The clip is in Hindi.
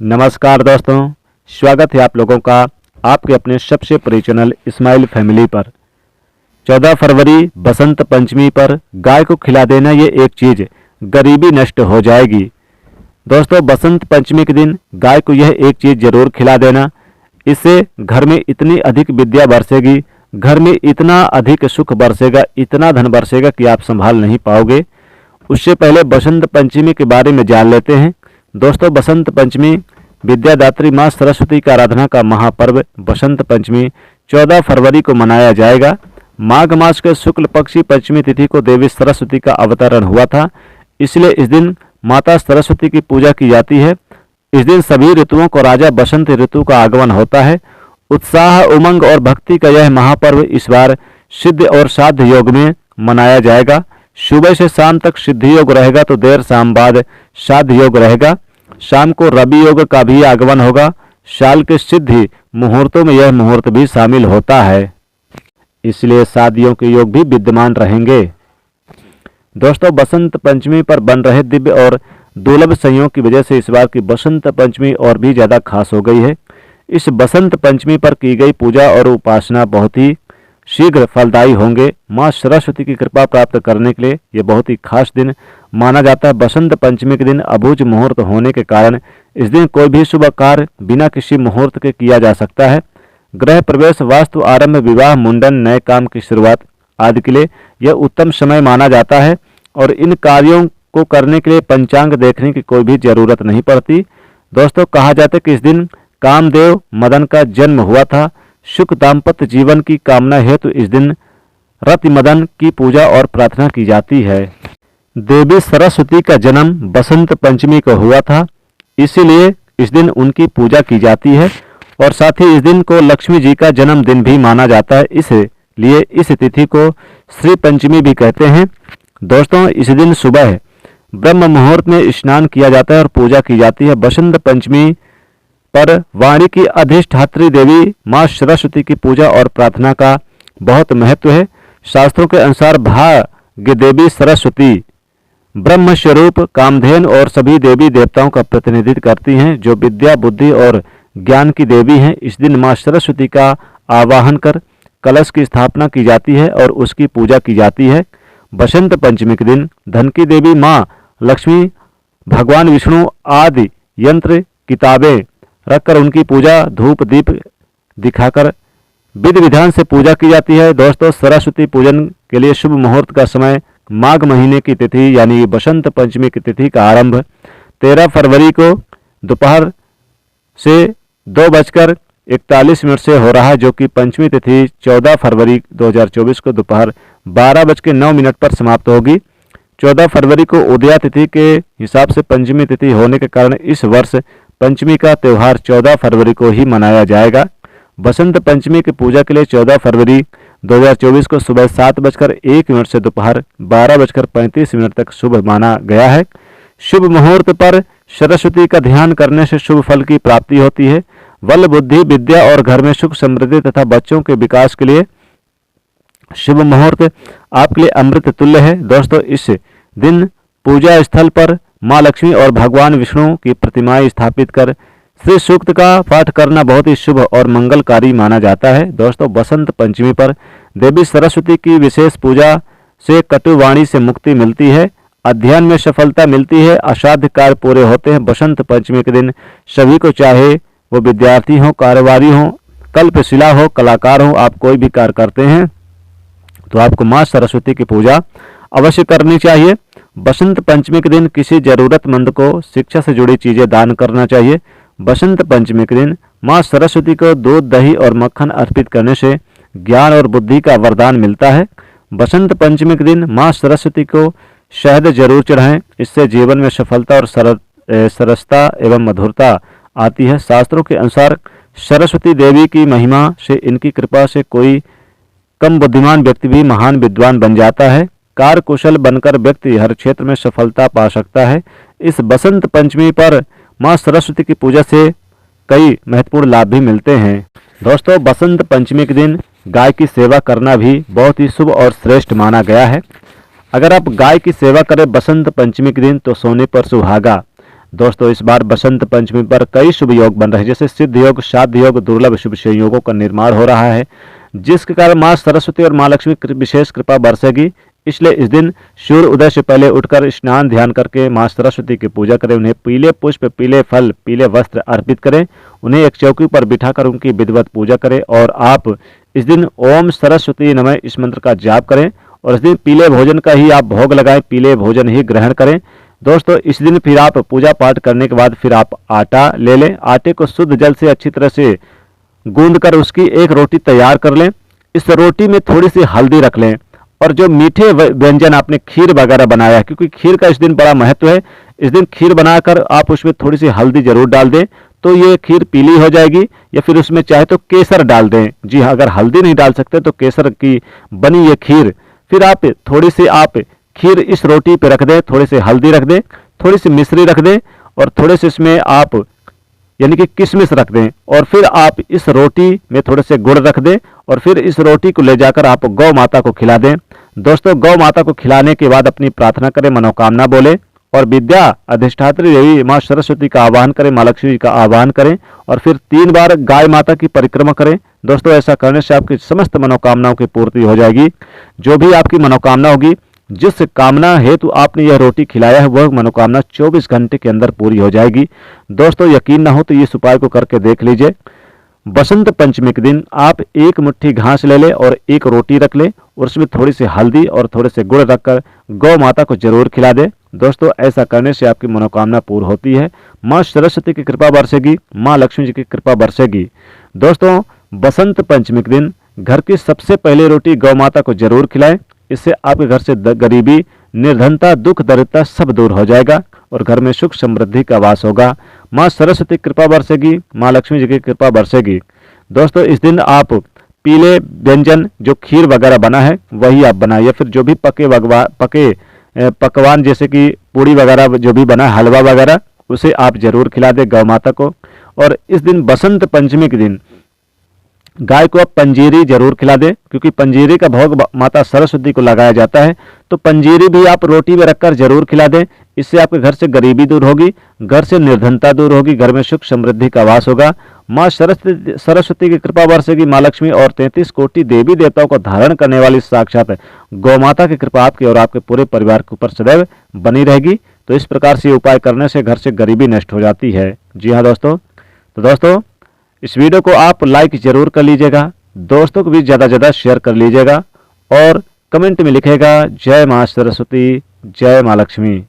नमस्कार दोस्तों, स्वागत है आप लोगों का आपके अपने सबसे प्रिय चैनल इस्माइल फैमिली पर। 14 फरवरी बसंत पंचमी पर गाय को खिला देना ये एक चीज़ गरीबी नष्ट हो जाएगी। दोस्तों, बसंत पंचमी के दिन गाय को यह एक चीज़ जरूर खिला देना। इससे घर में इतनी अधिक विद्या बरसेगी, घर में इतना अधिक सुख बरसेगा, इतना धन बरसेगा कि आप संभाल नहीं पाओगे। उससे पहले बसंत पंचमी के बारे में जान लेते हैं। दोस्तों, बसंत पंचमी विद्यादात्री माँ सरस्वती का आराधना का महापर्व बसंत पंचमी 14 फरवरी को मनाया जाएगा। माघ मास के शुक्ल पक्षी पंचमी तिथि को देवी सरस्वती का अवतरण हुआ था, इसलिए इस दिन माता सरस्वती की पूजा की जाती है। इस दिन सभी ऋतुओं को राजा बसंत ऋतु का आगमन होता है। उत्साह, उमंग और भक्ति का यह महापर्व इस बार सिद्ध और साध्य योग में मनाया जाएगा। सुबह से शाम तक सिद्ध योग रहेगा तो देर शाम बाद साध्य योग रहेगा। शाम को रवि योग का भी आगमन होगा। साल के सिद्धि मुहूर्तों में यह मुहूर्त भी शामिल होता है, इसलिए शादियों के योग भी विद्यमान रहेंगे। दोस्तों, बसंत पंचमी पर बन रहे दिव्य और दुर्लभ संयोग की वजह से इस बार की बसंत पंचमी और भी ज़्यादा खास हो गई है। इस बसंत पंचमी पर की गई पूजा और उपासना बहुत ही शीघ्र फलदायी होंगे। माँ सरस्वती की कृपा प्राप्त करने के लिए यह बहुत ही खास दिन माना जाता है। बसंत पंचमी के दिन अबूझ मुहूर्त होने के कारण इस दिन कोई भी शुभ कार्य बिना किसी मुहूर्त के किया जा सकता है। गृह प्रवेश, वास्तु आरंभ, विवाह, मुंडन, नए काम की शुरुआत आदि के लिए यह उत्तम समय माना जाता है और इन कार्यों को करने के लिए पंचांग देखने की कोई भी जरूरत नहीं पड़ती। दोस्तों, कहा जाता है कि इस दिन कामदेव मदन का जन्म हुआ था। सुख दाम्पत्य जीवन की कामना हेतु इस दिन रति मदन की पूजा और प्रार्थना की जाती है। देवी सरस्वती का जन्म बसंत पंचमी को हुआ था, इसीलिए इस दिन उनकी पूजा की जाती है और साथ ही इस दिन को लक्ष्मी जी का जन्मदिन भी माना जाता है, इसलिए इस तिथि को श्री पंचमी भी कहते हैं। दोस्तों, इस दिन सुबह ब्रह्म मुहूर्त में स्नान किया जाता है और पूजा की जाती है। बसंत पंचमी पर वाणी की अधिष्ठात्री देवी माँ सरस्वती की पूजा और प्रार्थना का बहुत महत्व है। शास्त्रों के अनुसार भाग्य देवी सरस्वती ब्रह्म स्वरूप कामधेनु और सभी देवी देवताओं का प्रतिनिधित्व करती हैं, जो विद्या, बुद्धि और ज्ञान की देवी हैं। इस दिन माँ सरस्वती का आवाहन कर कलश की स्थापना की जाती है और उसकी पूजा की जाती है। बसंत पंचमी के दिन धन की देवी माँ लक्ष्मी, भगवान विष्णु आदि यंत्र किताबें रखकर उनकी पूजा धूप दीप दिखाकर विधि विधान से पूजा की जाती है। दोस्तों, सरस्वती पूजन के लिए शुभ मुहूर्त का समय माघ महीने की तिथि यानी बसंत पंचमी की तिथि का आरंभ 13 फरवरी को दोपहर से 2:41 से हो रहा है, जो कि पंचमी तिथि 14 फरवरी 2024 को दोपहर 12:09 पर समाप्त होगी। 14 फरवरी को उदया तिथि के हिसाब से पंचमी तिथि होने के कारण इस वर्ष पंचमी का त्यौहार 14 फरवरी को ही मनाया जाएगा। बसंत पंचमी की पूजा के लिए 14 फरवरी 2024 को सुबह 7:01 से दोपहर 12:35 तक शुभ माना गया है। शुभ मुहूर्त पर सरस्वती का ध्यान करने से शुभ फल की प्राप्ति होती है। बल, बुद्धि, विद्या और घर में सुख समृद्धि तथा बच्चों के विकास के लिए शुभ मुहूर्त आपके लिए अमृत तुल्य है। दोस्तों, इस दिन पूजा स्थल पर माँ लक्ष्मी और भगवान विष्णु की प्रतिमाएं स्थापित कर श्री सूक्त का पाठ करना बहुत ही शुभ और मंगलकारी माना जाता है। दोस्तों, बसंत पंचमी पर देवी सरस्वती की विशेष पूजा से कटुवाणी से मुक्ति मिलती है, अध्ययन में सफलता मिलती है, असाध्य कार्य पूरे होते हैं। बसंत पंचमी के दिन सभी को, चाहे वो विद्यार्थी हो, कारोबारी हो, कल्पशिला हो, कलाकार हो, आप कोई भी कार्य करते हैं तो आपको माँ सरस्वती की पूजा अवश्य करनी चाहिए। बसंत पंचमी के दिन किसी जरूरतमंद को शिक्षा से जुड़ी चीजें दान करना चाहिए। बसंत पंचमी के दिन माँ सरस्वती को दूध, दही और मक्खन अर्पित करने से ज्ञान और बुद्धि का वरदान मिलता है। बसंत पंचमी के दिन माँ सरस्वती को शहद जरूर चढ़ाएं, इससे जीवन में सफलता और सरसता एवं मधुरता आती है। शास्त्रों के अनुसार सरस्वती देवी की महिमा से, इनकी कृपा से कोई कम बुद्धिमान व्यक्ति भी महान विद्वान बन जाता है। कार्य कुशल बनकर व्यक्ति हर क्षेत्र में सफलता पा सकता है। इस बसंत पंचमी पर माँ सरस्वती की पूजा से कई महत्वपूर्ण लाभ भी मिलते हैं। दोस्तों, बसंत पंचमी के दिन गाय की सेवा करना भी बहुत ही शुभ और श्रेष्ठ माना गया है। अगर आप गाय की सेवा करें बसंत पंचमी के दिन तो सोने पर सुहागा, दोस्तों इस बार बसंत पंचमी पर कई शुभ योग बन रहे हैं, जैसे सिद्ध योग, श्राद्ध योग, दुर्लभ शुभ संयोगों का निर्माण हो रहा है, जिसके कारण मां सरस्वती और मां लक्ष्मी की विशेष कृपा बरसेगी। इसलिए इस दिन सूर्य उदय से पहले उठकर स्नान ध्यान करके मां सरस्वती की पूजा करें, उन्हें पीले पुष्प, पीले फल, पीले वस्त्र अर्पित करें, उन्हें एक चौकी पर बिठाकर उनकी विधिवत पूजा करें और आप इस दिन ओम सरस्वती नमः इस मंत्र का जाप करें और इस दिन पीले भोजन का ही आप भोग लगाएं, पीले भोजन ही ग्रहण करें। दोस्तों इस दिन फिर आप पूजा पाठ करने के बाद फिर आप आटा ले लें, आटे को शुद्ध जल से अच्छी तरह से गूंद कर उसकी एक रोटी तैयार कर लें। इस रोटी में थोड़ी सी हल्दी रख लें और जो मीठे व्यंजन आपने खीर वगैरह बनाया है, क्योंकि खीर का इस दिन बड़ा महत्व है, इस दिन खीर बनाकर आप उसमें थोड़ी सी हल्दी जरूर डाल दें तो ये खीर पीली हो जाएगी, या फिर उसमें चाहे तो केसर डाल दें। जी हाँ, अगर हल्दी नहीं डाल सकते तो केसर की बनी ये खीर, फिर आप थोड़ी सी आप खीर इस रोटी पे रख दें, थोड़ी सी हल्दी रख दें, थोड़ी सी मिश्री रख दें और थोड़े से इसमें आप यानी कि किशमिश रख दें और फिर आप इस रोटी में थोड़े से गुड़ रख दें और फिर इस रोटी को ले जाकर आप गौ माता को खिला दें। दोस्तों गौ माता को खिलाने के बाद अपनी प्रार्थना करें, मनोकामना बोले और विद्या अधिष्ठात्री देवी माँ सरस्वती का आह्वान करें, माँ लक्ष्मी का आह्वान करें और फिर 3 बार गाय माता की परिक्रमा करें। दोस्तों ऐसा करने से आपकी समस्त मनोकामनाओं की पूर्ति हो जाएगी। जो भी आपकी मनोकामना होगी, जिस कामना हेतु आपने यह रोटी खिलाया है, वह मनोकामना 24 घंटे के अंदर पूरी हो जाएगी। दोस्तों यकीन ना हो तो इस उपाय को करके देख लीजिए। बसंत पंचमी के दिन आप एक मुट्ठी घास ले लें और एक रोटी रख लें और उसमें थोड़ी सी हल्दी और थोड़े से गुड़ रखकर गौ माता को जरूर खिला दें। दोस्तों ऐसा करने से आपकी मनोकामना पूर्ण होती है, माँ सरस्वती की कृपा बरसेगी, माँ लक्ष्मी जी की कृपा बरसेगी। दोस्तों बसंत पंचमी के दिन घर की सबसे पहली रोटी गौ माता को जरूर खिलाएं, इससे आपके घर से गरीबी, निर्धनता, दुख, दरिद्रता सब दूर हो जाएगा और घर में सुख समृद्धि का वास होगा। माँ सरस्वती की कृपा बरसेगी, माँ लक्ष्मी जी की कृपा बरसेगी। दोस्तों इस दिन आप पीले व्यंजन जो खीर वगैरह बना है वही आप बनाइए, या फिर जो भी पके पकवान जैसे कि पूड़ी वगैरह जो भी बना है, हलवा वगैरह, उसे आप जरूर खिला दें गौ माता को। और इस दिन बसंत पंचमी के दिन गाय को आप पंजीरी जरूर खिला दें, क्योंकि पंजीरी का भोग माता सरस्वती को लगाया जाता है, तो पंजीरी भी आप रोटी में रखकर जरूर खिला दें। इससे आपके घर से गरीबी दूर होगी, घर से निर्धनता दूर होगी, घर में सुख समृद्धि का वास होगा। माँ सरस्वती की कृपा बरसेगी, माँ लक्ष्मी और 33 कोटि देवी देवताओं को धारण करने वाली साक्षात गौ माता की कृपा आपके और आपके पूरे परिवार के ऊपर सदैव बनी रहेगी। तो इस प्रकार से उपाय करने से घर से गरीबी नष्ट हो जाती है। जी हाँ दोस्तों, तो दोस्तों इस वीडियो को आप लाइक जरूर कर लीजिएगा, दोस्तों को भी ज़्यादा से ज़्यादा शेयर कर लीजिएगा और कमेंट में लिखेगा जय माँ सरस्वती, जय माँ लक्ष्मी।